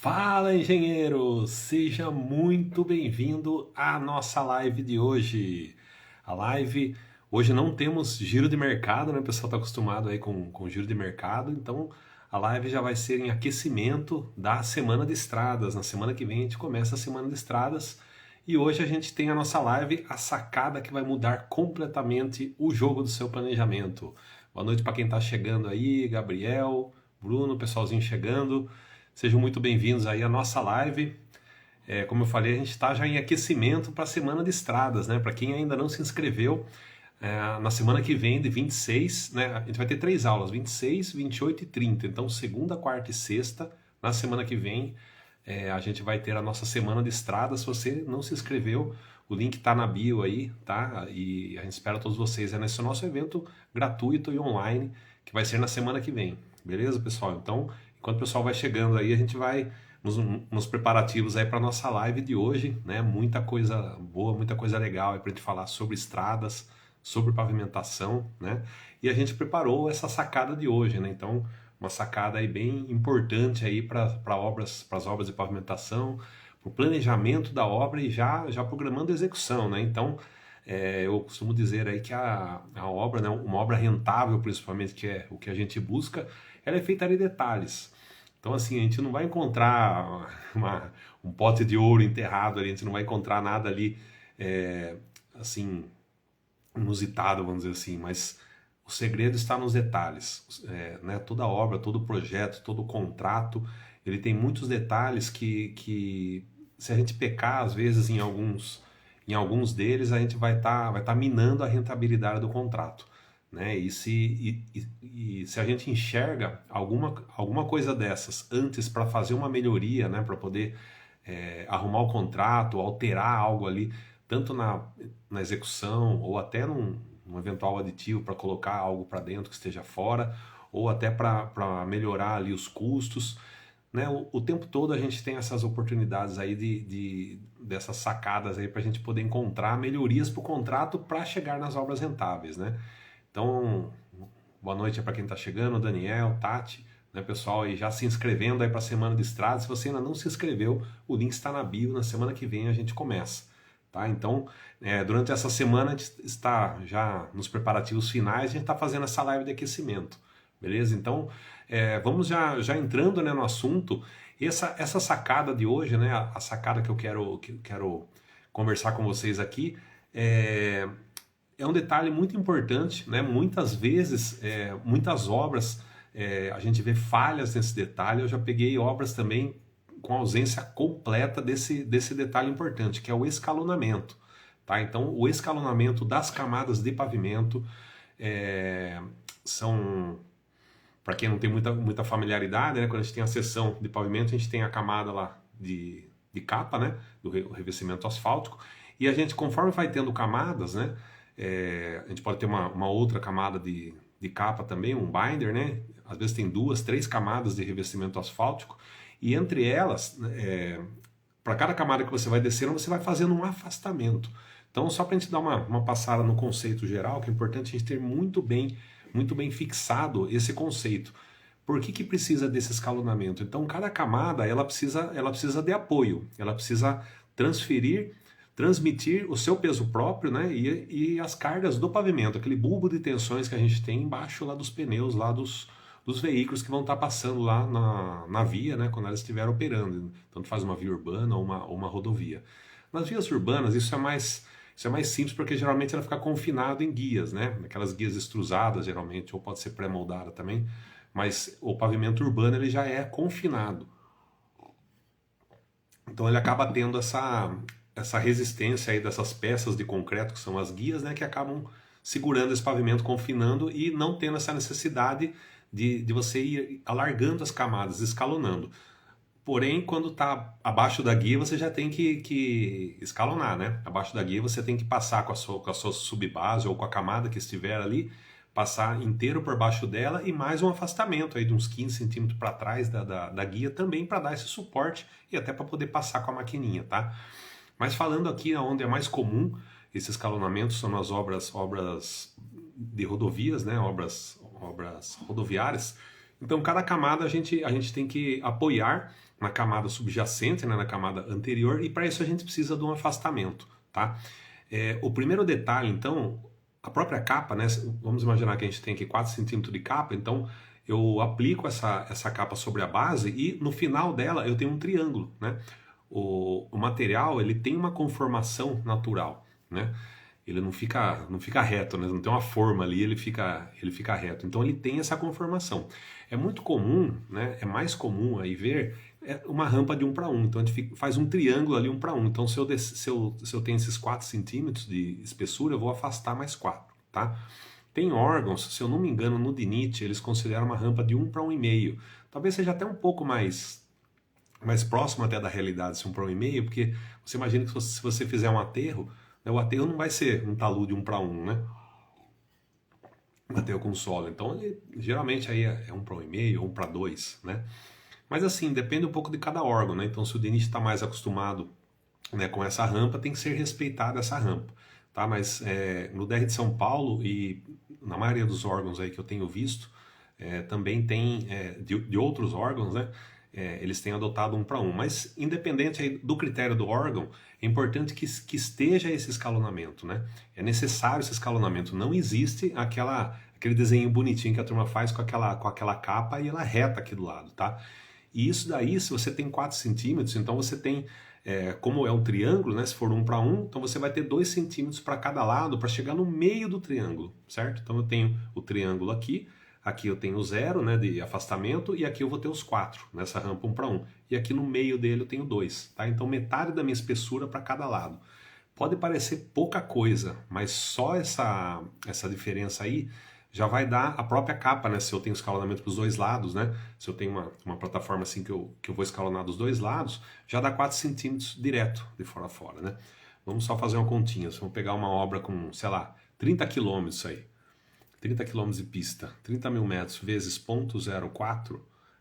Fala, engenheiro! Seja muito bem-vindo à nossa live de hoje. A live, hoje não temos giro de mercado, né? O pessoal está acostumado aí com giro de mercado, então a live já vai ser em aquecimento da semana de estradas. Na semana que vem a gente começa a semana de estradas e hoje a gente tem a nossa live, a sacada que vai mudar completamente o jogo do seu planejamento. Boa noite para quem está chegando aí, Gabriel, Bruno, pessoalzinho chegando. Sejam muito bem-vindos aí à nossa live. Como eu falei, a gente está já em aquecimento para a semana de estradas, né? Para quem ainda não se inscreveu, na semana que vem, de 26, né? A gente vai ter três aulas, 26, 28 e 30. Então, segunda, quarta e sexta, na semana que vem, a gente vai ter a nossa semana de estradas. Se você não se inscreveu, o link está na bio aí, tá? E a gente espera todos vocês nesse nosso evento gratuito e online, que vai ser na semana que vem. Beleza, pessoal? Então, enquanto o pessoal vai chegando aí, a gente vai nos preparativos aí para nossa live de hoje, né? Muita coisa boa, muita coisa legal aí para a gente falar sobre estradas, sobre pavimentação, né? E a gente preparou essa sacada de hoje, né? Então, uma sacada aí bem importante aí para as obras de pavimentação, para o planejamento da obra e já programando a execução, né? Então, eu costumo dizer aí que a obra, né, uma obra rentável, principalmente, que é o que a gente busca, ela é feita de detalhes. Então, assim, a gente não vai encontrar um pote de ouro enterrado ali, a gente não vai encontrar nada ali, assim, inusitado, vamos dizer assim, mas o segredo está nos detalhes. Né? Toda obra, todo projeto, todo contrato, ele tem muitos detalhes que se a gente pecar, às vezes, em alguns deles, a gente vai tá minando a rentabilidade do contrato. Né? E se a gente enxerga alguma coisa dessas antes para fazer uma melhoria, né? Para poder arrumar o contrato, alterar algo ali, tanto na execução ou até num eventual aditivo para colocar algo para dentro que esteja fora, ou até para melhorar ali os custos. Né? O tempo todo a gente tem essas oportunidades aí dessas sacadas aí para a gente poder encontrar melhorias para o contrato para chegar nas obras rentáveis, né? Então, boa noite para quem está chegando, Daniel, Tati, né, pessoal aí já se inscrevendo aí para a semana de estrada. Se você ainda não se inscreveu, o link está na bio. Na semana que vem a gente começa, tá? Então, durante essa semana a gente está já nos preparativos finais, a gente está fazendo essa live de aquecimento, beleza? Então, vamos já entrando, né, no assunto. Essa sacada de hoje, né, a sacada que eu quero conversar com vocês aqui, é um detalhe muito importante, né? Muitas vezes, muitas obras, a gente vê falhas nesse detalhe. Eu já peguei obras também com ausência completa desse detalhe importante, que é o escalonamento. Tá? Então, o escalonamento das camadas de pavimento são, para quem não tem muita familiaridade, né? Quando a gente tem a seção de pavimento, a gente tem a camada lá de capa, né? Do revestimento asfáltico, e a gente, conforme vai tendo camadas, né? A gente pode ter uma outra camada de capa também, um binder, né? Às vezes tem duas, três camadas de revestimento asfáltico, e entre elas, para cada camada que você vai descendo, você vai fazendo um afastamento. Então, só para a gente dar uma passada no conceito geral, que é importante a gente ter muito bem fixado esse conceito. Por que precisa desse escalonamento? Então, cada camada ela precisa de apoio, ela precisa transmitir o seu peso próprio, né, e as cargas do pavimento, aquele bulbo de tensões que a gente tem embaixo lá dos pneus, lá dos veículos que vão estar passando lá na via, né, quando elas estiverem operando. Tanto faz uma via urbana ou uma rodovia. Nas vias urbanas isso é mais simples, porque geralmente ela fica confinada em guias, né, aquelas guias extrusadas geralmente, ou pode ser pré-moldada também, mas o pavimento urbano ele já é confinado. Então ele acaba tendo essa resistência aí dessas peças de concreto, que são as guias, né, que acabam segurando esse pavimento, confinando e não tendo essa necessidade de você ir alargando as camadas, escalonando. Porém, quando está abaixo da guia, você já tem que escalonar, né? Abaixo da guia você tem que passar com a sua subbase ou com a camada que estiver ali, passar inteiro por baixo dela e mais um afastamento aí de uns 15 centímetros para trás da guia também para dar esse suporte e até para poder passar com a maquininha, tá? Mas falando aqui onde é mais comum esse escalonamento são nas obras de rodovias, né? Obras rodoviárias. Então, cada camada a gente tem que apoiar na camada subjacente, né, na camada anterior, e para isso a gente precisa de um afastamento, tá? O primeiro detalhe, então, a própria capa, né? Vamos imaginar que a gente tem aqui 4 centímetros de capa, então eu aplico essa capa sobre a base e no final dela eu tenho um triângulo, né? O material, ele tem uma conformação natural, né? Ele não fica reto, né? Não tem uma forma ali, ele fica reto. Então ele tem essa conformação. É muito comum, né? É mais comum aí ver uma rampa de 1 para 1. Então a gente faz um triângulo ali 1 para 1. Então se eu tenho esses 4 centímetros de espessura, eu vou afastar mais 4, tá? Tem órgãos, se eu não me engano, no DINIT, eles consideram uma rampa de 1 para 1,5. Talvez seja até um pouco mais próximo até da realidade, se 1 para 1,5, porque você imagina que se você fizer um aterro, né, o aterro não vai ser um talude 1 para 1, né? Um aterro com solo. Então, geralmente aí é 1 para 1,5 ou 1 para 2, né? Mas assim, depende um pouco de cada órgão, né? Então, se o DINIT está mais acostumado, né, com essa rampa, tem que ser respeitada essa rampa, tá? Mas no DR de São Paulo e na maioria dos órgãos aí que eu tenho visto, também tem de outros órgãos, né? Eles têm adotado 1 para 1, mas independente aí do critério do órgão, é importante que esteja esse escalonamento, né? É necessário esse escalonamento. Não existe aquele desenho bonitinho que a turma faz com aquela capa e ela reta aqui do lado, tá? E isso daí, se você tem 4 centímetros, então você tem, como é um triângulo, né? Se for 1 para 1, então você vai ter 2 centímetros para cada lado para chegar no meio do triângulo, certo? Então eu tenho o triângulo aqui eu tenho 0, né, de afastamento, e aqui eu vou ter os 4, nessa rampa 1 para 1. E aqui no meio dele eu tenho 2, tá? Então metade da minha espessura para cada lado. Pode parecer pouca coisa, mas só essa diferença aí já vai dar a própria capa, né? Se eu tenho escalonamento para os dois lados, né? Se eu tenho uma plataforma assim que eu vou escalonar dos dois lados, já dá 4 centímetros direto de fora a fora, né? Vamos só fazer uma continha. Se eu pegar uma obra com, sei lá, 30 quilômetros aí, 30 quilômetros de pista, 30 mil metros vezes 0,04,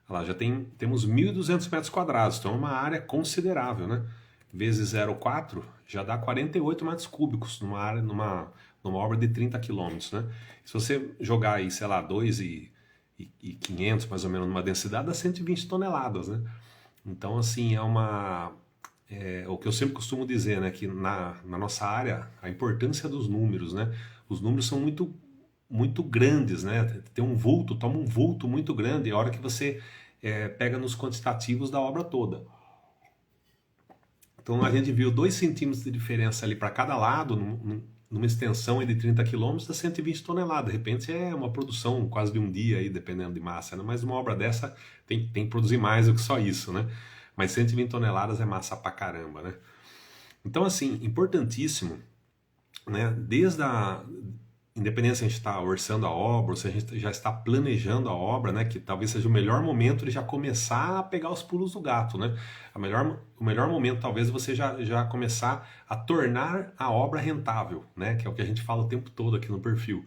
lá já temos 1.200 metros quadrados, então é uma área considerável, né? Vezes 0,4 já dá 48 metros cúbicos numa obra de 30 quilômetros, né? Se você jogar aí, sei lá, 2.500 mais ou menos numa densidade, dá 120 toneladas, né? Então, assim, o que eu sempre costumo dizer, né? Que na nossa área, a importância dos números, né? Os números são muito muito grandes, né? Tem um vulto, toma um vulto muito grande a hora que você pega nos quantitativos da obra toda. Então a gente viu 2 centímetros de diferença ali para cada lado, numa extensão aí de 30 quilômetros, dá 120 toneladas. De repente é uma produção quase de um dia, aí, dependendo de massa, né? Mas uma obra dessa tem que produzir mais do que só isso, né? Mas 120 toneladas é massa pra caramba, né? Então, assim, importantíssimo, né? Independente se a gente está orçando a obra, ou se a gente já está planejando a obra, né, que talvez seja o melhor momento de já começar a pegar os pulos do gato, né? O melhor momento talvez você já começar a tornar a obra rentável, né? Que é o que a gente fala o tempo todo aqui no perfil.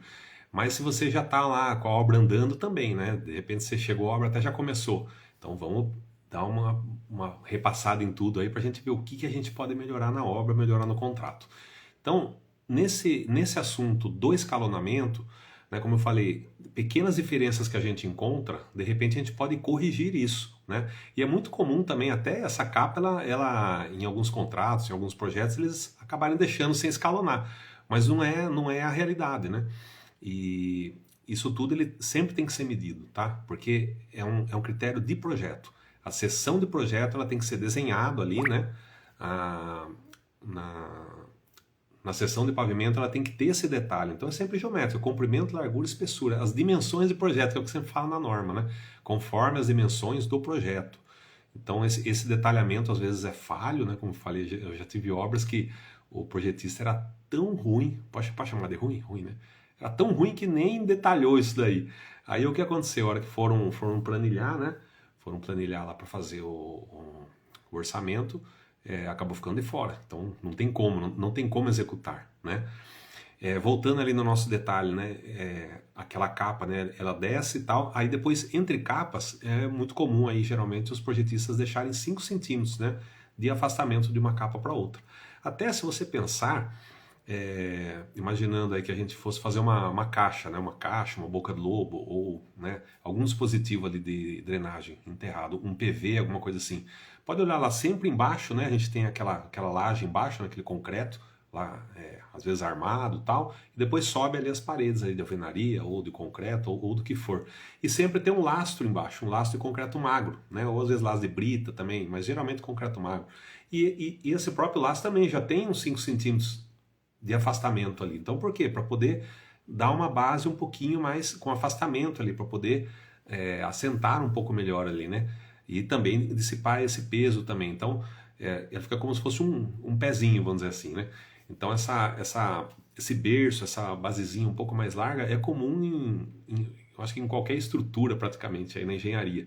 Mas se você já está lá com a obra andando também, né? De repente você chegou, a obra até já começou. Então vamos dar uma repassada em tudo aí para a gente ver o que a gente pode melhorar na obra, melhorar no contrato. Então, nesse assunto do escalonamento, né, como eu falei, pequenas diferenças que a gente encontra, de repente a gente pode corrigir isso, né? E é muito comum também, até essa capa, ela em alguns contratos, em alguns projetos, eles acabarem deixando sem escalonar, mas não é a realidade, né? E isso tudo ele sempre tem que ser medido, tá? Porque é um critério de projeto. A seção de projeto ela tem que ser desenhado ali, né? Na seção de pavimento ela tem que ter esse detalhe. Então é sempre geométrico, comprimento, largura, espessura. As dimensões de projeto, que é o que sempre fala na norma, né? Conforme as dimensões do projeto. Então esse detalhamento às vezes é falho, né? Como eu falei, eu já tive obras que o projetista era tão ruim, pode chamar de ruim? Ruim, né? Era tão ruim que nem detalhou isso daí. Aí o que aconteceu? A hora que foram planilhar, né? Foram planilhar lá para fazer o orçamento, acabou ficando de fora. Então não tem como executar, né? Voltando ali no nosso detalhe, né? Aquela capa, né? Ela desce e tal. Aí depois, entre capas, é muito comum aí, geralmente, os projetistas deixarem 5 centímetros, né? De afastamento de uma capa para outra. Até se você pensar, imaginando aí que a gente fosse fazer uma caixa, né? Uma caixa, uma boca de lobo, ou, né, algum dispositivo ali de drenagem enterrado, um PV, alguma coisa assim. Pode olhar lá sempre embaixo, né? A gente tem aquela laje embaixo, né, aquele concreto, lá, às vezes armado e tal, e depois sobe ali as paredes aí de alvenaria, ou de concreto, ou do que for. E sempre tem um lastro embaixo, um lastro de concreto magro, né? Ou às vezes lastro de brita também, mas geralmente concreto magro. E esse próprio lastro também já tem uns 5 centímetros de afastamento ali. Então por quê? Para poder dar uma base um pouquinho mais com afastamento ali, para poder assentar um pouco melhor ali, né? E também dissipar esse peso também. Então ela fica como se fosse um pezinho, vamos dizer assim, né? Então esse berço, essa basezinha um pouco mais larga é comum eu acho que em qualquer estrutura praticamente aí na engenharia.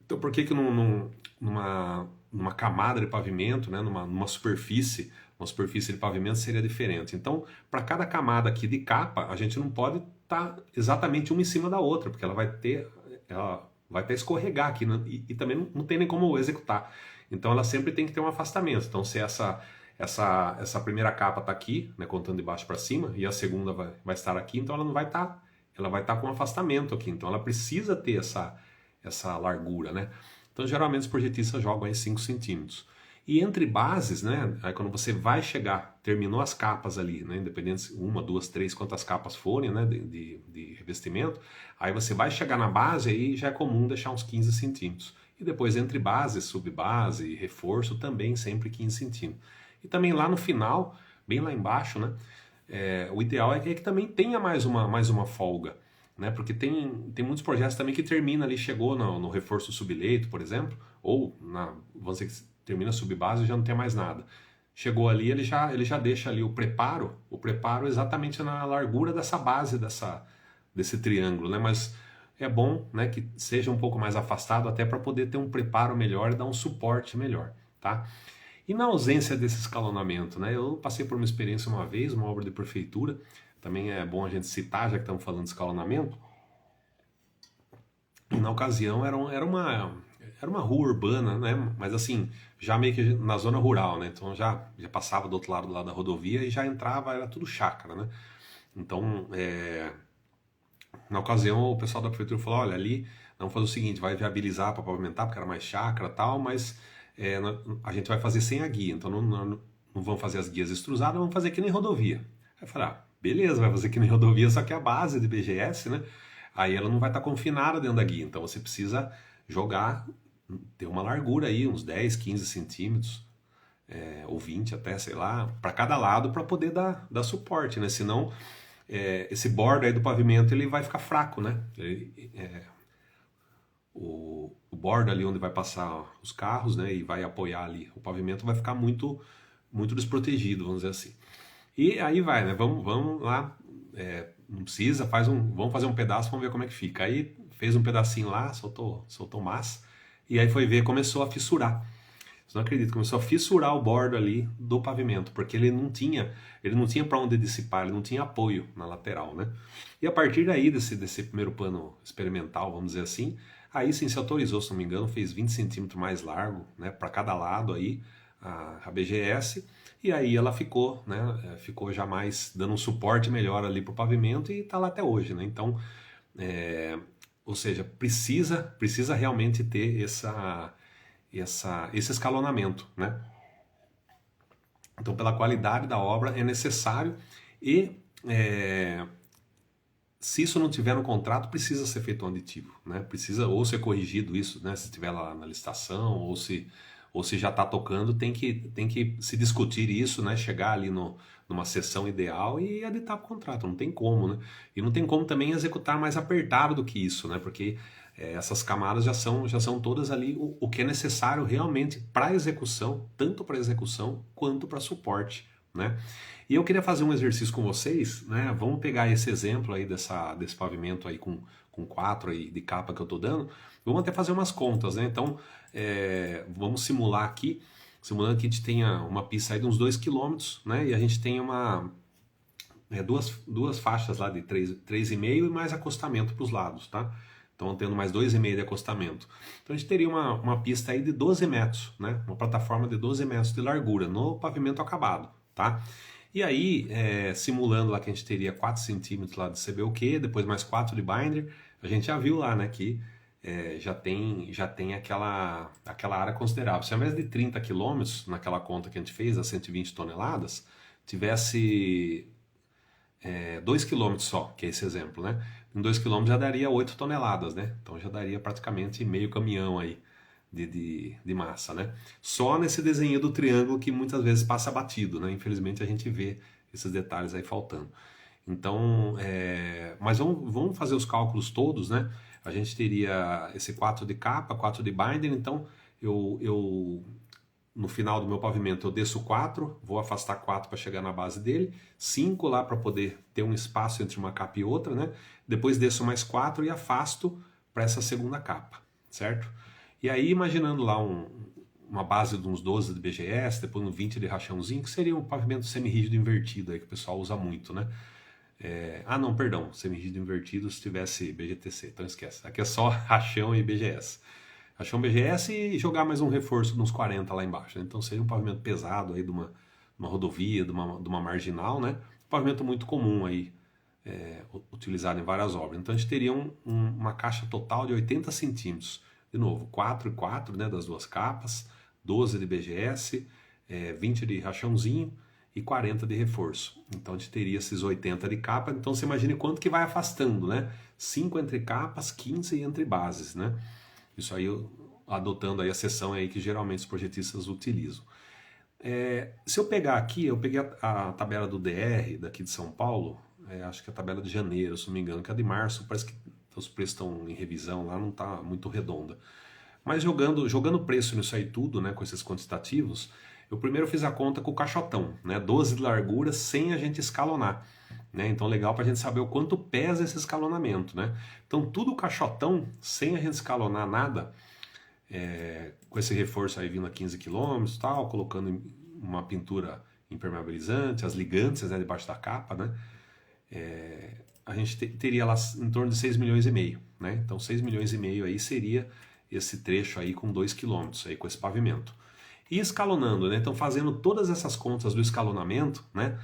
Então por que que numa camada de pavimento, né, numa superfície, uma superfície de pavimento seria diferente? Então, para cada camada aqui de capa, a gente não pode estar exatamente uma em cima da outra, porque ela vai até escorregar aqui, né, e também não tem nem como executar. Então ela sempre tem que ter um afastamento. Então se essa primeira capa está aqui, né, contando de baixo para cima, e a segunda vai estar aqui, então ela não vai estar, ela vai estar com um afastamento aqui. Então ela precisa ter essa largura, né? Então geralmente os projetistas jogam aí 5 centímetros. E entre bases, né, aí quando você vai chegar, terminou as capas ali, né, independente se uma, duas, três, quantas capas forem, né, de revestimento, aí você vai chegar na base, aí já é comum deixar uns 15 centímetros. E depois entre base, subbase e reforço também sempre 15 centímetros. E também lá no final, bem lá embaixo, né, o ideal é que também tenha mais uma folga, né, porque tem muitos projetos também que termina ali, chegou no reforço subleito, por exemplo, ou vamos dizer que termina a subbase e já não tem mais nada. Chegou ali, ele já deixa ali o preparo exatamente na largura dessa base, desse triângulo, né? Mas é bom, né, que seja um pouco mais afastado até para poder ter um preparo melhor e dar um suporte melhor, tá? E na ausência desse escalonamento, né? Eu passei por uma experiência uma vez, uma obra de prefeitura, também é bom a gente citar, já que estamos falando de escalonamento, e na ocasião era uma rua urbana, né? Mas assim, já meio que na zona rural, né? Então já passava do outro lado lá da rodovia e já entrava, era tudo chácara, né? Então, na ocasião o pessoal da prefeitura falou, olha, ali vamos fazer o seguinte, vai viabilizar para pavimentar, porque era mais chácara e tal, mas a gente vai fazer sem a guia, então não vamos fazer as guias extrusadas, vamos fazer que nem rodovia. Aí eu falei, beleza, vai fazer que nem rodovia, só que a base de BGS, né? Aí ela não vai estar confinada dentro da guia, então você precisa jogar, ter uma largura aí, uns 10, 15 centímetros, ou 20 até, sei lá, para cada lado para poder dar suporte, né? Senão esse bordo aí do pavimento ele vai ficar fraco, né? O bordo ali onde vai passar os carros, né, e vai apoiar ali o pavimento vai ficar muito muito desprotegido, vamos dizer assim. E aí vai, né? Vamos lá, não precisa, vamos fazer um pedaço, vamos ver como é que fica. Aí fez um pedacinho lá, soltou massa, e aí foi ver, começou a fissurar. Você não acredita, começou a fissurar o bordo ali do pavimento, porque ele não tinha para onde dissipar, ele não tinha apoio na lateral, né? E a partir daí, desse primeiro plano experimental, vamos dizer assim, aí sim se autorizou, se não me engano, fez 20 centímetros mais largo, né, para cada lado aí, a BGS, e aí ela ficou, né, ficou já mais dando um suporte melhor ali para o pavimento e está lá até hoje, né? Então, ou seja, precisa realmente ter esse escalonamento, né? Então, pela qualidade da obra é necessário e se isso não tiver no contrato, precisa ser feito um aditivo, né? Precisa ou ser corrigido isso, né? Se estiver lá na licitação ou se já está tocando, tem que se discutir isso, né? Chegar ali numa sessão ideal e editar o contrato, não tem como, né? E não tem como também executar mais apertado do que isso, né? Porque essas camadas já são todas ali o que é necessário realmente para execução, tanto para execução quanto para suporte, né? E eu queria fazer um exercício com vocês, né? Vamos pegar esse exemplo aí desse pavimento aí com 4 aí de capa que eu tô dando, vamos até fazer umas contas, né? Então, vamos simular aqui, simulando que a gente tenha uma pista aí de uns 2 quilômetros, né? E a gente tenha duas faixas lá de 3,5 e mais acostamento para os lados, tá? Então, tendo mais 2,5 de acostamento. Então, a gente teria uma pista aí de 12 metros, né? Uma plataforma de 12 metros de largura no pavimento acabado, tá? E aí, simulando lá que a gente teria 4 centímetros lá de CBUQ, depois mais 4 de binder, a gente já viu lá, né, que já tem aquela área considerável. Se ao invés de 30 quilômetros, naquela conta que a gente fez, a 120 toneladas, tivesse 2 quilômetros só, que é esse exemplo, né? Em 2 quilômetros já daria 8 toneladas, né? Então já daria praticamente meio caminhão aí de massa, né? Só nesse desenho do triângulo que muitas vezes passa batido, né? Infelizmente a gente vê esses detalhes aí faltando. Então, mas vamos fazer os cálculos todos, né? A gente teria esse 4 de capa, 4 de binder, então eu no final do meu pavimento eu desço 4, vou afastar 4 para chegar na base dele, 5 lá para poder ter um espaço entre uma capa e outra, né? Depois desço mais 4 e afasto para essa segunda capa, certo? E aí imaginando lá uma base de uns 12 de BGS, depois um 20 de rachãozinho, que seria um pavimento semi-rígido invertido aí que o pessoal usa muito, né? Não, perdão, semi-rígido invertido se tivesse BGTC, então esquece. Aqui é só rachão e BGS. Rachão BGS e jogar mais um reforço de uns 40 lá embaixo, né? Então seria um pavimento pesado aí de uma rodovia, de uma marginal, né? Um pavimento muito comum aí, utilizado em várias obras. Então a gente teria uma caixa total de 80 centímetros. De novo, 4 e 4, né, das duas capas, 12 de BGS, 20 de rachãozinho e 40 de reforço. Então a gente teria esses 80 de capa, então você imagine quanto que vai afastando, né? 5 entre capas, 15 entre bases, né? Isso aí adotando aí a seção aí que geralmente os projetistas utilizam. Se eu pegar aqui, eu peguei a tabela do DR daqui de São Paulo, acho que é a tabela de janeiro, se não me engano, que a de março parece que os preços estão em revisão lá, não está muito redonda. Mas jogando preço nisso aí tudo, né, com esses quantitativos, eu primeiro fiz a conta com o caixotão, né, 12 de largura sem a gente escalonar. Né? Então legal para a gente saber o quanto pesa esse escalonamento. Né? Então tudo caixotão, sem a gente escalonar nada, com esse reforço aí vindo a 15 km, tal, colocando uma pintura impermeabilizante, as ligantes, né, debaixo da capa, né? A gente teria lá em torno de 6 milhões e meio, né? Então 6 milhões e meio aí seria esse trecho aí com 2 quilômetros aí com esse pavimento. E escalonando, né? Então fazendo todas essas contas do escalonamento, né?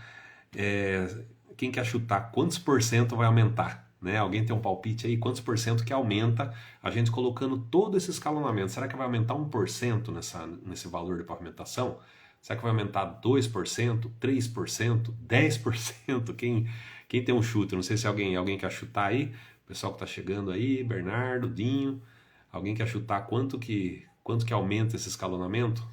Quem quer chutar quantos por cento vai aumentar? Né? Alguém tem um palpite aí? Quantos por cento que aumenta a gente colocando todo esse escalonamento? Será que vai aumentar 1% nesse valor de pavimentação? Será que vai aumentar 2%, 3%, 10%? Quem tem um chute? Não sei se alguém quer chutar aí. O pessoal que está chegando aí, Bernardo, Dinho. Alguém quer chutar quanto que aumenta esse escalonamento?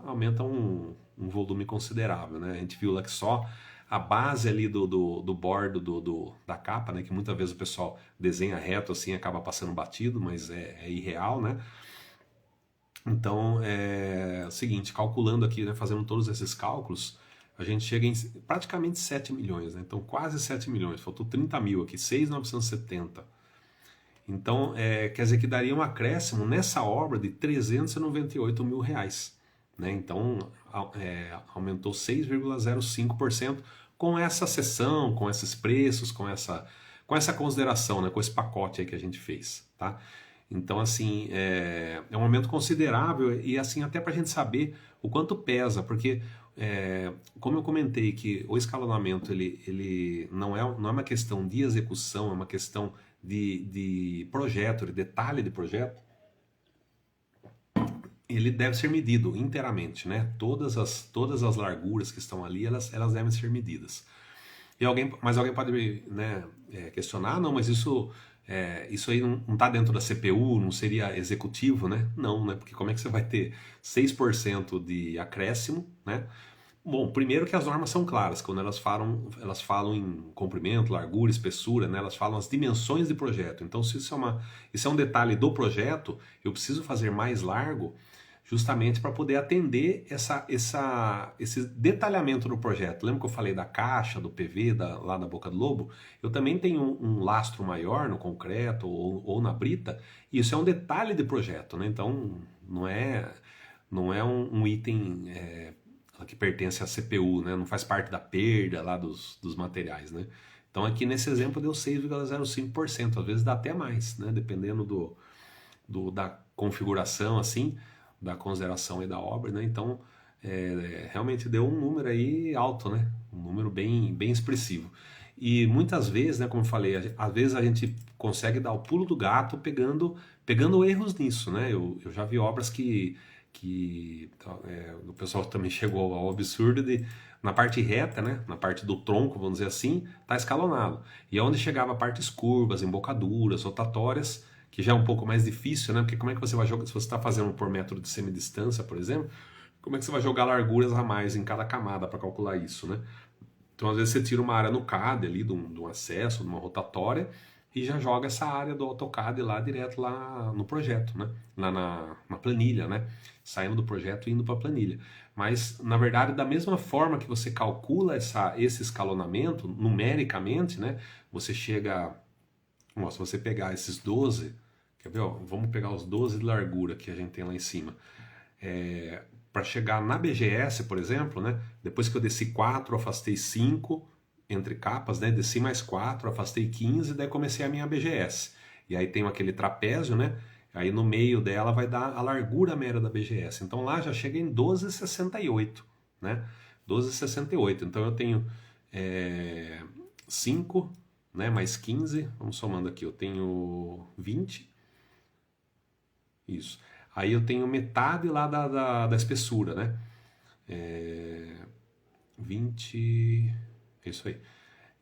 Aumenta um volume considerável, né? A gente viu lá que só a base ali do bordo da capa, né? Que muitas vezes o pessoal desenha reto assim, acaba passando batido, mas é irreal, né? Então, é o seguinte, calculando aqui, né, fazendo todos esses cálculos, a gente chega em praticamente 7 milhões, né? Então quase 7 milhões, faltou 30 mil aqui, 6.970. Então, quer dizer que daria um acréscimo nessa obra de 398 mil reais. Né? Então, aumentou 6,05% com essa seção, com esses preços, com essa consideração, né? Com esse pacote aí que a gente fez. Tá? Então, assim, é um aumento considerável e, assim, até para a gente saber o quanto pesa, porque, como eu comentei que o escalonamento ele não é uma questão de execução, é uma questão de projeto, de detalhe de projeto, ele deve ser medido inteiramente, né? Todas as larguras que estão ali, elas devem ser medidas. Mas alguém pode, né, questionar, não, mas isso aí não está dentro da CPU, não seria executivo, né? Não, né? Porque como é que você vai ter 6% de acréscimo, né? Bom, primeiro que as normas são claras, quando elas falam em comprimento, largura, espessura, né? Elas falam as dimensões de projeto. Então, se isso é um detalhe do projeto, eu preciso fazer mais largo justamente para poder atender esse detalhamento do projeto. Lembra que eu falei da caixa, do PV, lá da Boca do Lobo? Eu também tenho um lastro maior no concreto ou na brita, e isso é um detalhe de projeto, né? Então, não é um item que pertence à CPU, né? Não faz parte da perda lá dos materiais, né? Então aqui nesse exemplo deu 6,05%, às vezes dá até mais, né? Dependendo da configuração, assim, da consideração e da obra, né? Então realmente deu um número aí alto, né? Um número bem expressivo. E muitas vezes, né, como eu falei, às vezes a gente consegue dar o pulo do gato pegando erros nisso, né? Eu já vi obras que o pessoal também chegou ao absurdo de, na parte reta, né, na parte do tronco, vamos dizer assim, tá escalonado. E é onde chegava partes curvas, embocaduras, rotatórias, que já é um pouco mais difícil, né? Porque como é que você vai jogar, se você está fazendo por método de semidistância, por exemplo, como é que você vai jogar larguras a mais em cada camada para calcular isso, né? Então, às vezes, você tira uma área no CAD ali, de um acesso, de uma rotatória, e já joga essa área do AutoCAD lá direto lá no projeto, né? Lá na planilha, né? Saindo do projeto e indo para a planilha. Mas, na verdade, da mesma forma que você calcula esse escalonamento, numericamente, né? Você chega... Ó, se você pegar esses 12, quer ver? Ó, vamos pegar os 12 de largura que a gente tem lá em cima. Para chegar na BGS, por exemplo, né? Depois que eu desci 4, afastei 5 entre capas, né? Desci mais 4, afastei 15, daí comecei a minha BGS. E aí tem aquele trapézio, né? Aí no meio dela vai dar a largura média da BGS. Então lá já chega em 12,68, né? 12,68. Então eu tenho 5, né? Mais 15, vamos somando aqui, eu tenho 20. Isso. Aí eu tenho metade lá da espessura, né? É, 20. É isso aí.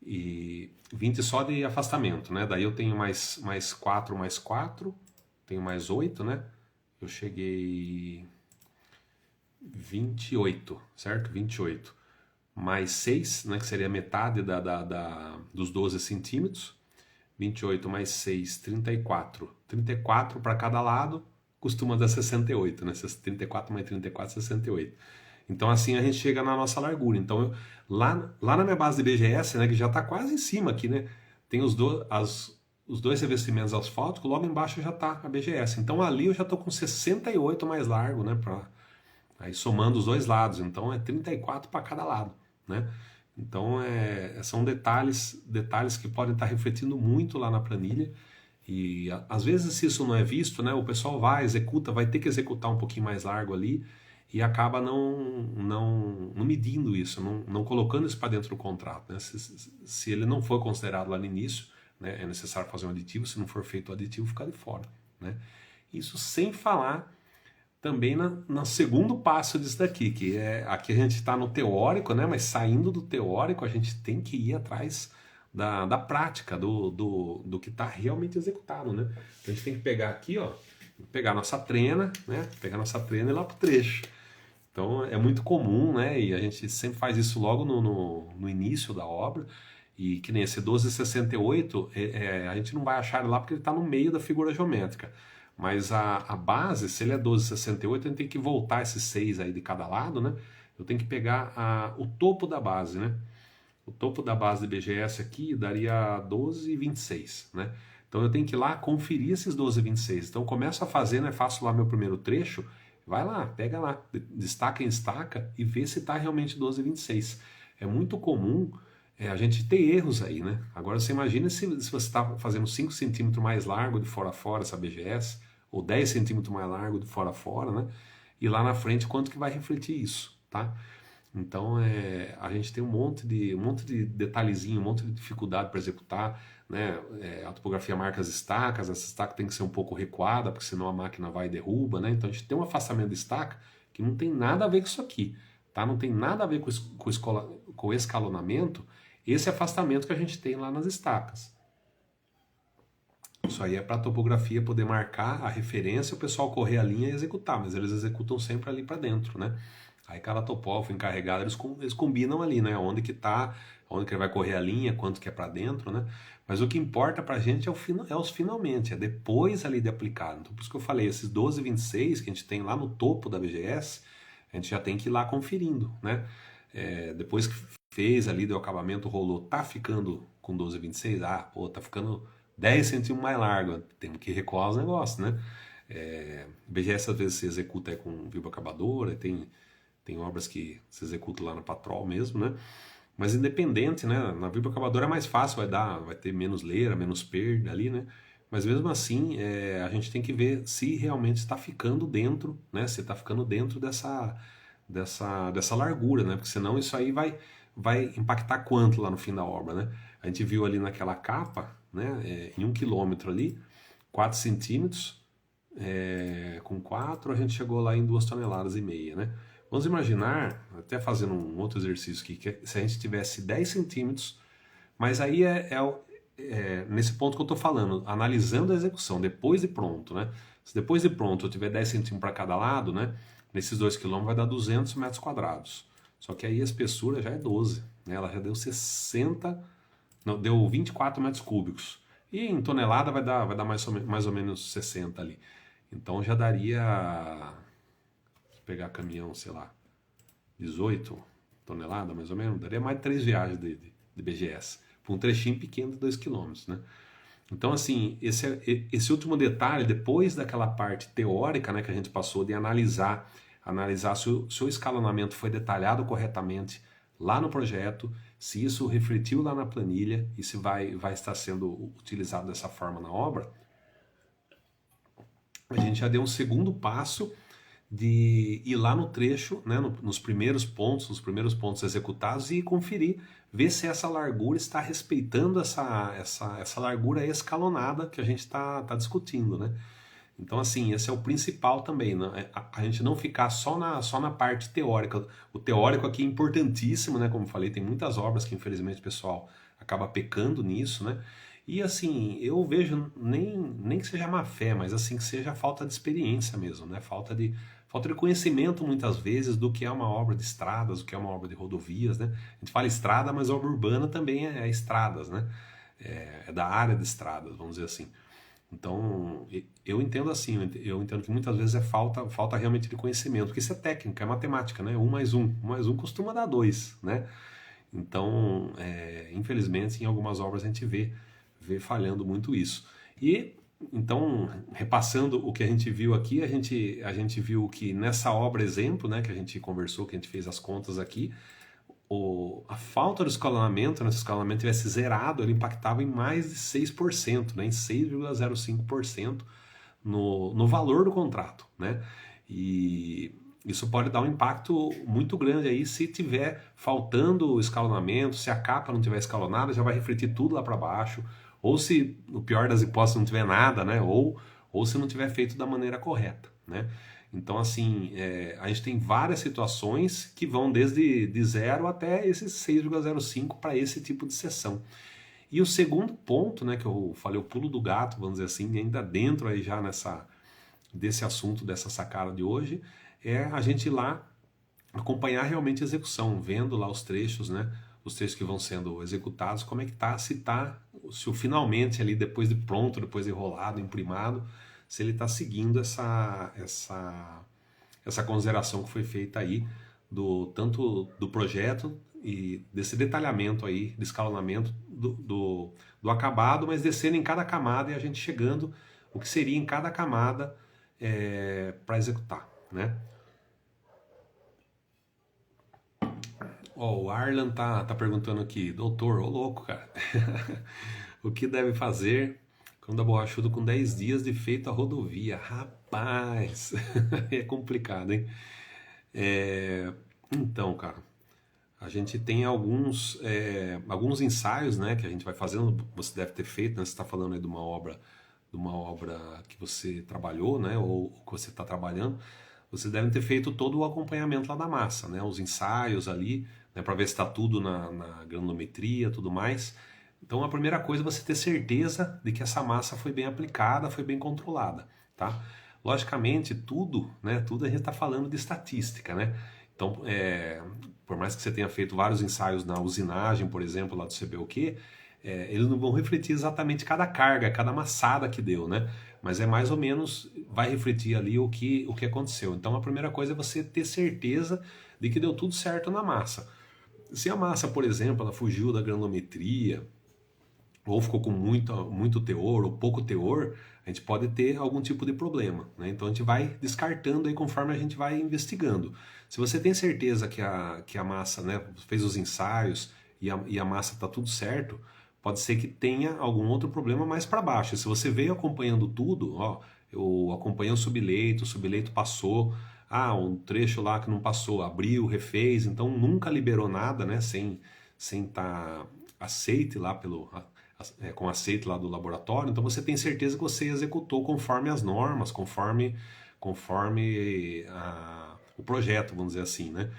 E 20 só de afastamento, né? Daí eu tenho mais 4 mais 4. Tenho mais 8, né? Eu cheguei 28, certo? 28. Mais 6, né? Que seria metade dos 12 centímetros. 28 mais 6, 34. 34 para cada lado costuma dar 68, né? 34 mais 34, 68. Então assim a gente chega na nossa largura. Então lá na minha base de BGS, né, que já está quase em cima aqui, né? Tem os dois revestimentos asfálticos, logo embaixo já está a BGS. Então ali eu já estou com 68 mais largo, né? Aí somando os dois lados. Então é 34 para cada lado, né? Então são detalhes que podem estar refletindo muito lá na planilha. E às vezes, se isso não é visto, né, o pessoal vai ter que executar um pouquinho mais largo ali e acaba não medindo isso, não colocando isso para dentro do contrato. Né? Se ele não for considerado lá no início, né, é necessário fazer um aditivo, se não for feito o aditivo, fica de fora. Né? Isso sem falar também no segundo passo disso daqui, que é aqui a gente está no teórico, né, mas saindo do teórico, a gente tem que ir atrás da prática, do que está realmente executado, né? Então a gente tem que pegar aqui, ó, pegar nossa trena, né? Pegar nossa trena e ir lá pro trecho. Então é muito comum, né? E a gente sempre faz isso logo no início da obra. E que nem esse 1268, a gente não vai achar ele lá porque ele está no meio da figura geométrica. Mas a base, se ele é 1268, a gente tem que voltar esses 6 aí de cada lado, né? Eu tenho que pegar o topo da base, né? O topo da base de BGS aqui daria 12,26, né? Então eu tenho que ir lá conferir esses 12,26. Então eu começo a fazer, né? Faço lá meu primeiro trecho, vai lá, pega lá, destaca em estaca e vê se está realmente 12,26. É muito comum a gente ter erros aí, né? Agora você imagina se você está fazendo 5 centímetros mais largo de fora a fora essa BGS, ou 10 centímetros mais largo de fora a fora, né? E lá na frente quanto que vai refletir isso, tá? Então a gente tem um monte de detalhezinho, um monte de dificuldade para executar, né? A topografia marca as estacas, essa estaca tem que ser um pouco recuada, porque senão a máquina vai e derruba, né? Então a gente tem um afastamento de estaca que não tem nada a ver com isso aqui, tá? Não tem nada a ver com o escalonamento, esse afastamento que a gente tem lá nas estacas. Isso aí é para a topografia poder marcar a referência, o pessoal correr a linha e executar, mas eles executam sempre ali para dentro, né? Aí cada topógrafo encarregado, eles combinam ali, né? Onde que tá, onde que ele vai correr a linha, quanto que é para dentro, né? Mas o que importa pra gente é os finalmente, é depois ali de aplicado. Então por isso que eu falei, esses 12,26 que a gente tem lá no topo da BGS, a gente já tem que ir lá conferindo, né? Depois que fez ali, deu acabamento, rolou, tá ficando com 12,26? Ah, pô, tá ficando 10 centímetros mais largo. Temos que recuar os negócios, né? BGS às vezes se executa com vibroacabadora, tem obras que se executam lá na Patrol mesmo, né? Mas independente, né? Na vibroacabadora é mais fácil, vai ter menos leira, menos perda ali, né? Mas mesmo assim, a gente tem que ver se realmente está ficando dentro, né? Se está ficando dentro dessa largura, né? Porque senão isso aí vai impactar quanto lá no fim da obra, né? A gente viu ali naquela capa, né? Em 1 quilômetro ali, 4 centímetros, com 4 a gente chegou lá em 2,5 toneladas, né? Vamos imaginar, até fazendo um outro exercício aqui, que se a gente tivesse 10 centímetros, mas aí nesse ponto que eu estou falando, analisando a execução, depois de pronto, né? Se depois de pronto eu tiver 10 centímetros para cada lado, né? Nesses 2 quilômetros vai dar 200 metros quadrados. Só que aí a espessura já é 12, né? Ela já deu 60, não, deu 24 metros cúbicos. E em tonelada vai dar mais ou menos 60 ali. Então já daria, se pegar caminhão, sei lá, 18 toneladas mais ou menos, daria mais de 3 viagens de BGS. Por um trechinho pequeno de 2 quilômetros, né? Então, assim, esse último detalhe, depois daquela parte teórica, né, que a gente passou de analisar se o escalonamento foi detalhado corretamente lá no projeto, se isso refletiu lá na planilha e se vai estar sendo utilizado dessa forma na obra, a gente já deu um segundo passo de ir lá no trecho, né, nos primeiros pontos executados e conferir, ver se essa largura está respeitando essa largura escalonada que a gente está discutindo, né? Então, assim, esse é o principal também, né? A gente não ficar só na parte teórica. O teórico aqui é importantíssimo, né? Como eu falei, tem muitas obras que, infelizmente, o pessoal acaba pecando nisso, né? E, assim, eu vejo nem que seja má fé, mas, assim, que seja falta de experiência mesmo, né? Falta de conhecimento, muitas vezes, do que é uma obra de estradas, do que é uma obra de rodovias, né? A gente fala estrada, mas obra urbana também é estradas, né? É da área de estradas, vamos dizer assim. Então, eu entendo assim, eu entendo que muitas vezes é falta realmente de conhecimento, porque isso é técnica, é matemática, né? Um mais um costuma dar dois, né? Então, infelizmente, em algumas obras a gente vê falhando muito isso. E, então, repassando o que a gente viu aqui, a gente viu que nessa obra exemplo, né, que a gente conversou, que a gente fez as contas aqui, a falta do escalonamento, né, se o escalonamento tivesse zerado, ele impactava em mais de 6%, né, em 6,05% no valor do contrato, né? E isso pode dar um impacto muito grande aí se tiver faltando o escalonamento, se a capa não tiver escalonada, já vai refletir tudo lá para baixo, ou se, no pior das hipóteses, não tiver nada, né? Ou se não tiver feito da maneira correta, né? Então, assim, a gente tem várias situações que vão desde de 0 até esses 6,05 para esse tipo de seção. E o segundo ponto, né, que eu falei, o pulo do gato, vamos dizer assim, ainda dentro aí já desse assunto, dessa sacada de hoje, é a gente ir lá acompanhar realmente a execução, vendo lá os trechos, né, os trechos que vão sendo executados, como é que tá, se o finalmente ali, depois de pronto, depois de rolado, imprimado, se ele está seguindo essa consideração que foi feita aí, tanto do projeto e desse detalhamento aí, de escalonamento do acabado, mas descendo em cada camada e a gente chegando o que seria em cada camada para executar, né? Ó, o Arlan tá perguntando aqui, doutor, ô louco, cara, o que deve fazer quando a borrachudo com 10 dias de feito a rodovia? Rapaz, é complicado, hein? Então, cara, a gente tem alguns ensaios, né, que a gente vai fazendo, você deve ter feito, né? Você está falando aí de uma obra que você trabalhou, né, ou que você está trabalhando, você deve ter feito todo o acompanhamento lá da massa, né, os ensaios ali, né, para ver se está tudo na granulometria, tudo mais. Então a primeira coisa é você ter certeza de que essa massa foi bem aplicada, foi bem controlada, tá? Logicamente, tudo, né, tudo a gente está falando de estatística, né? Então, por mais que você tenha feito vários ensaios na usinagem, por exemplo, lá do CBUQ, eles não vão refletir exatamente cada carga, cada amassada que deu, né? Mas é mais ou menos, vai refletir ali o que aconteceu. Então, a primeira coisa é você ter certeza de que deu tudo certo na massa. Se a massa, por exemplo, ela fugiu da granulometria, ou ficou com muito teor ou pouco teor, a gente pode ter algum tipo de problema, né? Então a gente vai descartando aí conforme a gente vai investigando. Se você tem certeza que a massa, né, fez os ensaios e a massa está tudo certo, pode ser que tenha algum outro problema mais para baixo. Se você veio acompanhando tudo, ó, eu acompanhei o subleito passou, um trecho lá que não passou, abriu, refez, então nunca liberou nada, né, sem estar aceite lá com aceite lá do laboratório, então você tem certeza que você executou conforme as normas, conforme o projeto, vamos dizer assim, né?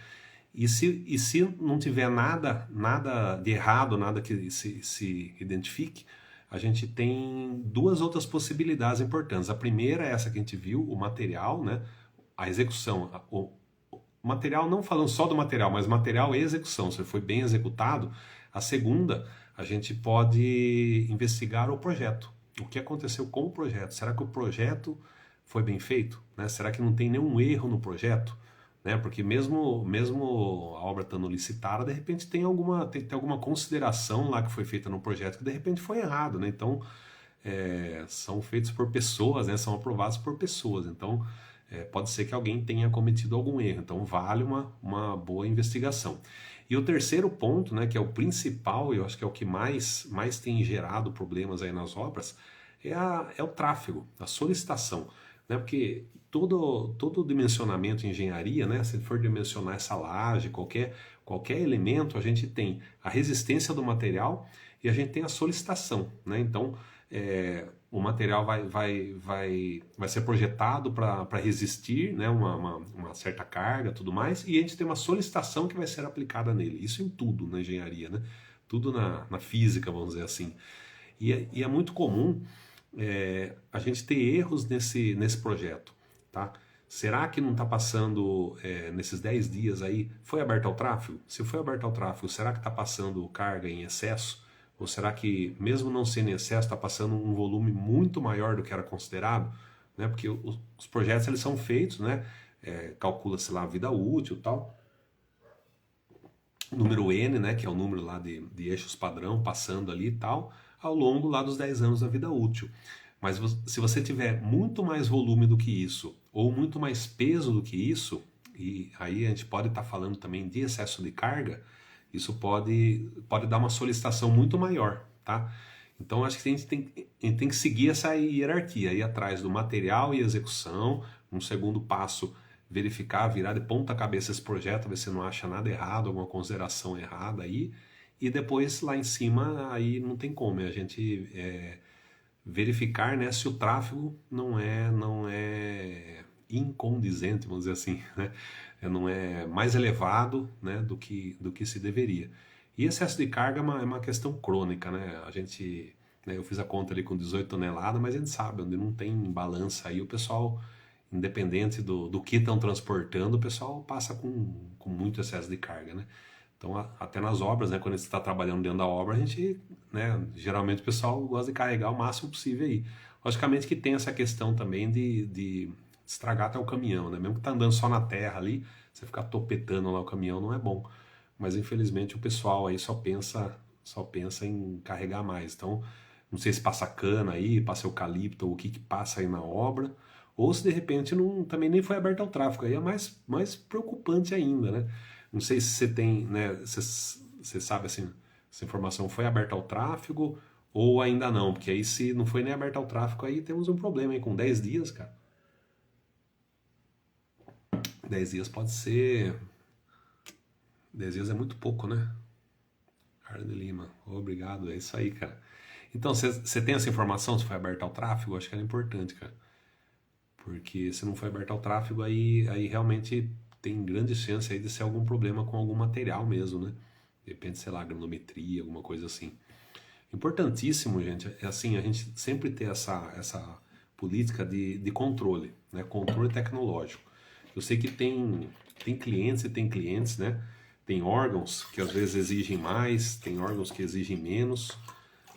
E se não tiver nada de errado, nada que se identifique, a gente tem duas outras possibilidades importantes. A primeira é essa que a gente viu, o material, né? A execução. O material, não falando só do material, mas material e execução, se foi bem executado. A segunda, a gente pode investigar o projeto. O que aconteceu com o projeto? Será que o projeto foi bem feito? Né? Será que não tem nenhum erro no projeto? Né? Porque mesmo a obra estando licitada, de repente tem alguma consideração lá que foi feita no projeto que de repente foi errado, né? Então, são feitos por pessoas, né? São aprovados por pessoas. Então, pode ser que alguém tenha cometido algum erro. Então, vale uma boa investigação. E o terceiro ponto, né, que é o principal, e eu acho que é o que mais tem gerado problemas aí nas obras, é o tráfego, a solicitação, né? Porque todo dimensionamento em engenharia, né, se for dimensionar essa laje, qualquer elemento, a gente tem a resistência do material e a gente tem a solicitação, né? Então, o material vai ser projetado para resistir, né, uma certa carga, tudo mais, e a gente tem uma solicitação que vai ser aplicada nele. Isso em tudo na engenharia, né? Tudo na física, vamos dizer assim. E é muito comum a gente ter erros nesse projeto, tá? Será que não está passando, nesses 10 dias aí, foi aberto ao tráfego? Se foi aberto ao tráfego, será que está passando carga em excesso? Ou será que, mesmo não sendo em excesso, está passando um volume muito maior do que era considerado? Né? Porque os projetos eles são feitos, né? Calcula-se lá a vida útil e tal. O número N, né? Que é o número lá de eixos padrão passando ali e tal, ao longo lá dos 10 anos da vida útil. Mas se você tiver muito mais volume do que isso, ou muito mais peso do que isso, e aí a gente pode estar falando também de excesso de carga, isso pode dar uma solicitação muito maior, tá? Então acho que a gente tem que seguir essa hierarquia, ir atrás do material e execução, um segundo passo, verificar, virar de ponta cabeça esse projeto, ver se não acha nada errado, alguma consideração errada aí, e depois lá em cima aí não tem como, a gente verificar, né, se o tráfego não é incondizente, vamos dizer assim, né? Não é mais elevado, né, do que se deveria. E excesso de carga é uma questão crônica, né? Eu fiz a conta ali com 18 toneladas, mas a gente sabe, onde não tem balança aí, o pessoal, independente do que estão transportando, o pessoal passa com muito excesso de carga, né? Então, até nas obras, né, quando a gente está trabalhando dentro da obra, a gente, né, geralmente o pessoal gosta de carregar o máximo possível aí. Logicamente que tem essa questão também de estragar até o caminhão, né? Mesmo que tá andando só na terra ali, você ficar topetando lá o caminhão não é bom. Mas infelizmente o pessoal aí só pensa em carregar mais. Então, não sei se passa cana aí, passa eucalipto, ou o que passa aí na obra, ou se de repente também nem foi aberto ao tráfego. Aí é mais preocupante ainda, né? Não sei se você tem, né? Você sabe assim, essa informação foi aberta ao tráfego ou ainda não, porque aí se não foi nem aberta ao tráfego, aí temos um problema aí com 10 dias, cara. 10 dias pode ser. 10 dias é muito pouco, né? Arne Lima, obrigado, é isso aí, cara. Então, você tem essa informação se foi aberto ao tráfego? Acho que era importante, cara. Porque se não foi aberto ao tráfego, aí realmente tem grande chance aí de ser algum problema com algum material mesmo, né? De repente, sei lá, granulometria, alguma coisa assim. Importantíssimo, gente, é assim, a gente sempre ter essa política de controle, né? Controle tecnológico. Eu sei que tem clientes e tem clientes, né? Tem órgãos que às vezes exigem mais, tem órgãos que exigem menos,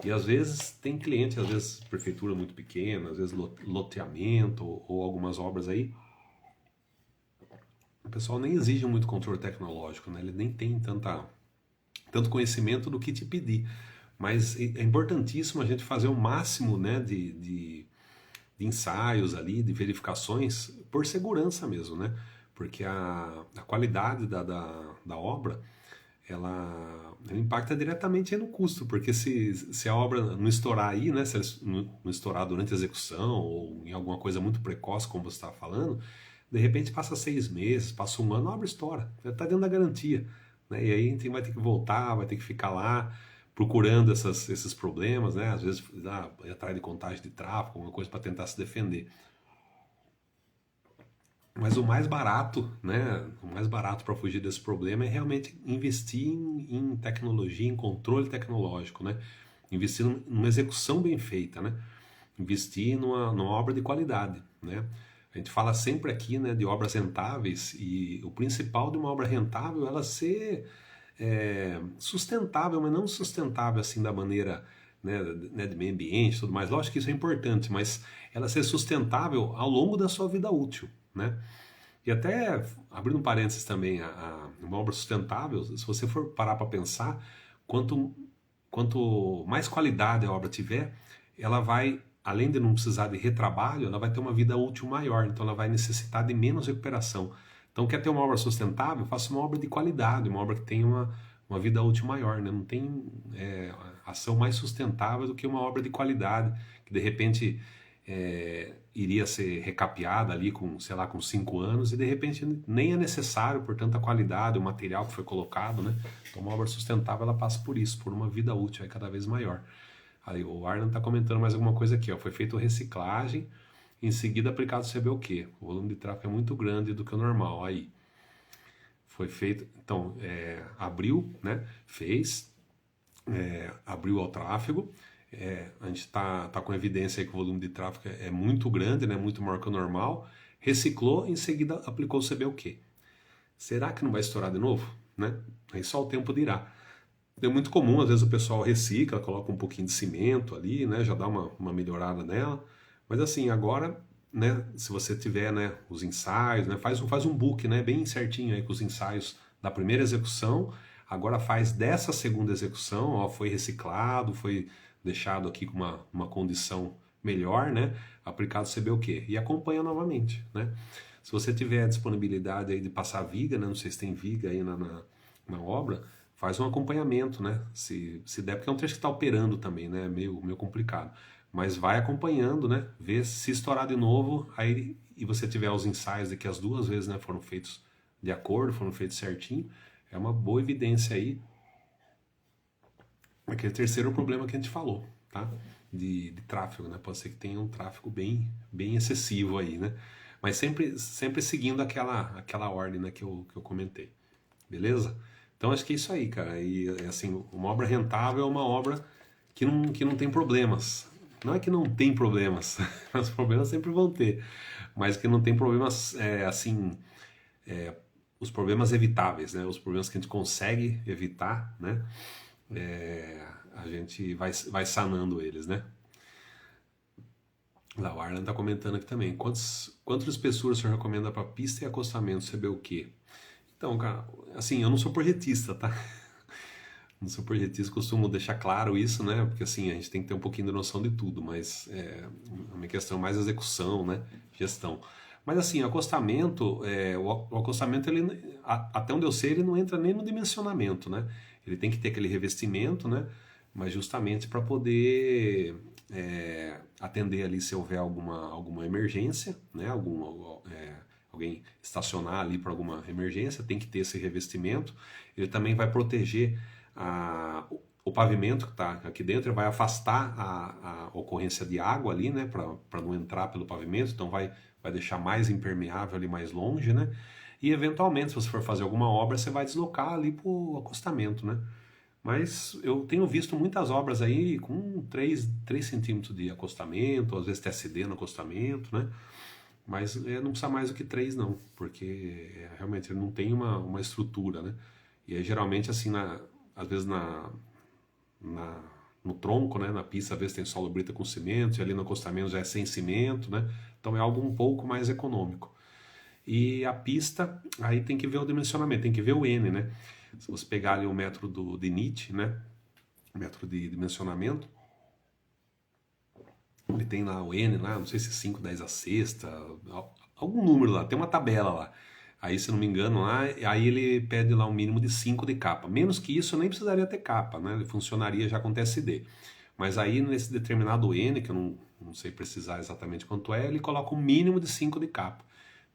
e às vezes tem cliente, às vezes prefeitura muito pequena, às vezes loteamento ou algumas obras aí, o pessoal nem exige muito controle tecnológico, né? Ele nem tem tanto conhecimento do que te pedir. Mas é importantíssimo a gente fazer o máximo, né, de ensaios ali, de verificações, por segurança mesmo, né? Porque a qualidade da obra, ela impacta diretamente aí no custo, porque se a obra não estourar aí, né, se ela não estourar durante a execução ou em alguma coisa muito precoce, como você estava falando, De repente passa 6 meses, passa um ano, a obra estoura. Está dentro da garantia. Né? E aí a gente vai ter que voltar, vai ter que ficar lá procurando esses problemas, né? Às vezes atrás de contagem de tráfego, alguma coisa para tentar se defender. Mas o mais barato, né? O mais barato para fugir desse problema é realmente investir em tecnologia, em controle tecnológico, né? Investir numa execução bem feita, né? Investir numa obra de qualidade, né? A gente fala sempre aqui, né, de obras rentáveis e o principal de uma obra rentável é ela ser sustentável, mas não sustentável assim da maneira, né, de meio ambiente e tudo mais. Lógico que isso é importante, mas ela ser sustentável ao longo da sua vida útil, né? E até, abrindo um parênteses também, uma obra sustentável, se você for parar para pensar, quanto, quanto mais qualidade a obra tiver, ela vai, além de não precisar de retrabalho, ela vai ter uma vida útil maior, então ela vai necessitar de menos recuperação. Então, quer ter uma obra sustentável? Faça uma obra de qualidade, uma obra que tenha uma vida útil maior, né? Não tem ação mais sustentável do que uma obra de qualidade, que de repente iria ser recapeada ali com, sei lá, com 5 anos e de repente nem é necessário por tanta qualidade, o material que foi colocado, né? Então uma obra sustentável ela passa por isso, por uma vida útil aí cada vez maior. Aí o Arnon está comentando mais alguma coisa aqui, ó. Foi feita reciclagem, em seguida aplicado CBUQ. O volume de tráfego é muito grande do que o normal. Aí foi feito, então abriu, né? Fez, abriu ao tráfego. A gente está com evidência aí que o volume de tráfego é muito grande, né, muito maior que o normal. Reciclou, em seguida aplicou o CBUQ. Será que não vai estourar de novo? Né? Aí só o tempo dirá. É muito comum, às vezes o pessoal recicla, coloca um pouquinho de cimento ali, né, já dá uma melhorada nela. Mas assim, agora, né, se você tiver, né, os ensaios, né, faz um book, né, bem certinho aí com os ensaios da primeira execução. Agora faz dessa segunda execução, ó, foi reciclado, foi deixado aqui com uma condição melhor, né? Aplicado CBUQ. E acompanha novamente, né? Se você tiver disponibilidade aí de passar viga, né? Não sei se tem viga aí na obra, faz um acompanhamento, né? Se der, porque é um trecho que está operando também, né? Meio complicado. Mas vai acompanhando, né? Vê se estourar de novo, aí e você tiver os ensaios de que as 2 vezes, né, foram feitos de acordo, foram feitos certinho, é uma boa evidência aí. Aquele terceiro problema que a gente falou, tá? De tráfego, né? Pode ser que tenha um tráfego bem excessivo aí, né? Mas sempre seguindo aquela ordem, né, que eu comentei. Beleza? Então acho que é isso aí, cara. E assim, uma obra rentável é uma obra que não tem problemas. Não é que não tem problemas, os problemas sempre vão ter, mas que não tem problemas assim, os problemas evitáveis, né? Os problemas que a gente consegue evitar, né? A gente vai sanando eles, né? Lá, o Arlan tá comentando aqui também. Quantas espessuras você recomenda para pista e acostamento? Você vê o quê? Então, cara, assim, eu não sou projetista, tá? Não sou projetista, costumo deixar claro isso, né? Porque assim, a gente tem que ter um pouquinho de noção de tudo, mas a minha questão é mais execução, né? Gestão. Mas assim, acostamento, o acostamento, ele, até onde eu sei, ele não entra nem no dimensionamento, né? Ele tem que ter aquele revestimento, né? Mas justamente para poder atender ali se houver alguma emergência, né? Alguém estacionar ali para alguma emergência, tem que ter esse revestimento. Ele também vai proteger o pavimento que está aqui dentro, ele vai afastar a ocorrência de água ali, né? Para não entrar pelo pavimento, então vai deixar mais impermeável ali mais longe, né? E eventualmente, se você for fazer alguma obra, você vai deslocar ali para o acostamento, né? Mas eu tenho visto muitas obras aí com 3 centímetros de acostamento, às vezes TSD no acostamento, né? Mas não precisa mais do que 3 não, porque realmente ele não tem uma estrutura, né? E aí geralmente assim, às vezes no tronco, né, na pista, às vezes tem solo brita com cimento, e ali no acostamento já é sem cimento, né? Então é algo um pouco mais econômico. E a pista, aí tem que ver o dimensionamento, tem que ver o N, né? Se você pegar ali o método de Nietzsche, né? O método de dimensionamento, ele tem lá o N, lá, não sei se é 5, 10 a sexta, algum número lá, tem uma tabela lá. Aí, se não me engano, lá, aí ele pede lá um mínimo de 5 de capa. Menos que isso, nem precisaria ter capa, né? Ele funcionaria já com TSD. Mas aí, nesse determinado N, que eu não sei precisar exatamente quanto é, ele coloca um mínimo de 5 de capa.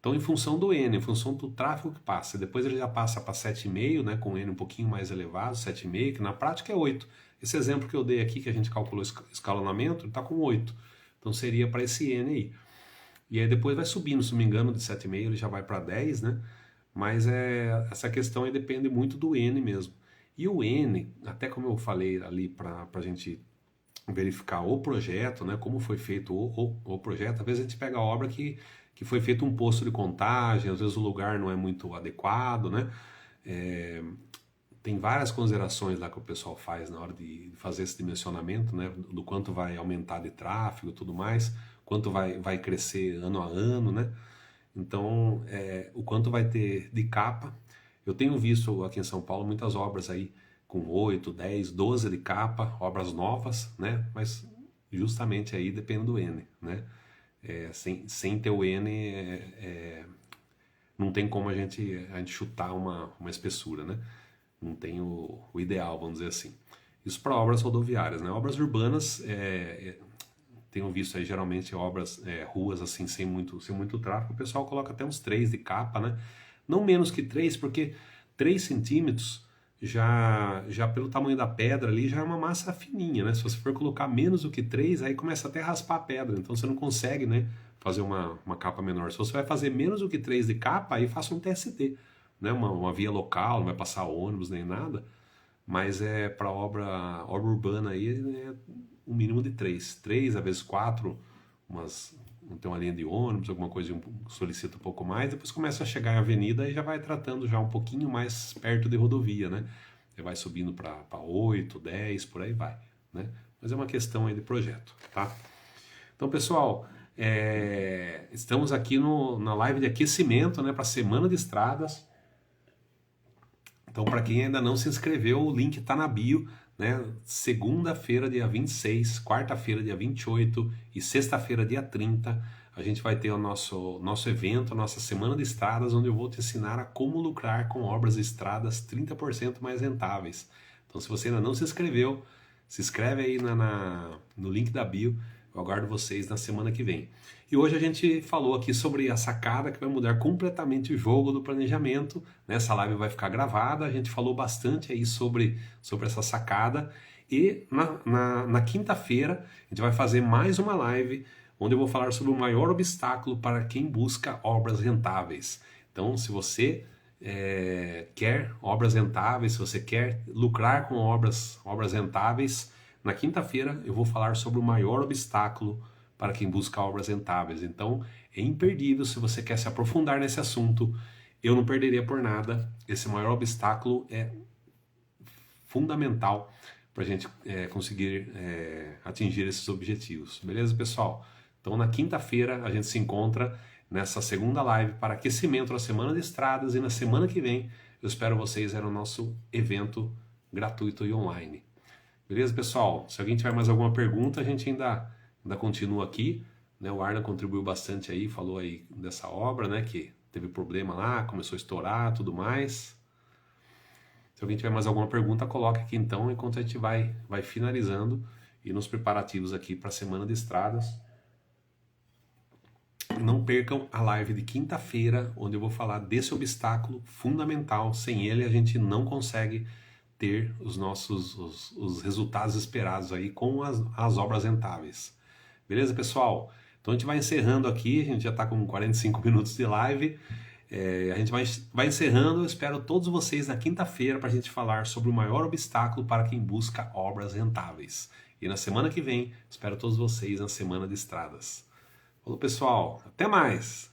Então, em função do N, em função do tráfego que passa, depois ele já passa para 7,5, né, com N um pouquinho mais elevado, 7,5, que na prática é 8. Esse exemplo que eu dei aqui, que a gente calculou escalonamento, está com 8. Então, seria para esse N aí. E aí depois vai subindo, se não me engano, de 7,5 ele já vai para 10, né? Mas essa questão aí depende muito do N mesmo. E o N, até como eu falei ali para a gente verificar o projeto, né, como foi feito o projeto, às vezes a gente pega a obra que foi feito um posto de contagem, às vezes o lugar não é muito adequado, né? É, tem várias considerações lá que o pessoal faz na hora de fazer esse dimensionamento, né? Do quanto vai aumentar de tráfego e tudo mais, quanto vai crescer ano a ano, né? Então, o quanto vai ter de capa. Eu tenho visto aqui em São Paulo muitas obras aí com 8, 10, 12 de capa, obras novas, né? Mas justamente aí depende do N, né? Sem ter o N, não tem como a gente chutar uma espessura, né? Não tem o ideal, vamos dizer assim. Isso para obras rodoviárias, né? Obras urbanas, tenho visto aí geralmente obras, ruas assim, sem muito tráfego, o pessoal coloca até uns 3 de capa, né? Não menos que 3, porque 3 centímetros já pelo tamanho da pedra ali já é uma massa fininha, né? Se você for colocar menos do que 3, aí começa até a raspar a pedra, então você não consegue, né, fazer uma capa menor. Se você vai fazer menos do que 3 de capa, aí faça um TST, né? Uma via local, não vai passar ônibus nem nada, mas para obra urbana aí é um mínimo de 3. 3, às vezes 4, tem uma linha de ônibus, alguma coisa solicita um pouco mais, depois começa a chegar em avenida e já vai tratando já um pouquinho mais perto de rodovia, né? Você vai subindo para 8, 10, por aí vai, né? Mas é uma questão aí de projeto, tá? Então, pessoal, estamos aqui na live de aquecimento, né, para a Semana de Estradas. Então, para quem ainda não se inscreveu, o link está na bio, né? Segunda-feira, dia 26, quarta-feira, dia 28 e sexta-feira, dia 30, a gente vai ter o nosso evento, a nossa Semana de Estradas, onde eu vou te ensinar a como lucrar com obras de estradas 30% mais rentáveis. Então, se você ainda não se inscreveu, se inscreve aí no link da bio. Eu aguardo vocês na semana que vem. E hoje a gente falou aqui sobre a sacada que vai mudar completamente o jogo do planejamento. Essa live vai ficar gravada, a gente falou bastante aí sobre essa sacada. E na quinta-feira a gente vai fazer mais uma live onde eu vou falar sobre o maior obstáculo para quem busca obras rentáveis. Então, se você quer obras rentáveis, se você quer lucrar com obras rentáveis, na quinta-feira eu vou falar sobre o maior obstáculo para quem busca obras rentáveis. Então é imperdível, se você quer se aprofundar nesse assunto, eu não perderia por nada. Esse maior obstáculo é fundamental para a gente conseguir atingir esses objetivos. Beleza, pessoal? Então na quinta-feira a gente se encontra nessa segunda live para aquecimento da Semana de Estradas, e na semana que vem eu espero vocês no nosso evento gratuito e online. Beleza, pessoal? Se alguém tiver mais alguma pergunta, a gente ainda continua aqui, né? O Arna contribuiu bastante aí, falou aí dessa obra, né? Que teve problema lá, começou a estourar, tudo mais. Se alguém tiver mais alguma pergunta, coloca aqui então, enquanto a gente vai finalizando e nos preparativos aqui para a Semana de Estradas. Não percam a live de quinta-feira, onde eu vou falar desse obstáculo fundamental. Sem ele a gente não consegue ter os resultados esperados aí com as obras rentáveis. Beleza, pessoal? Então a gente vai encerrando aqui, a gente já está com 45 minutos de live. A gente vai encerrando, eu espero todos vocês na quinta-feira para a gente falar sobre o maior obstáculo para quem busca obras rentáveis. E na semana que vem, espero todos vocês na Semana de Estradas. Falou, pessoal, até mais!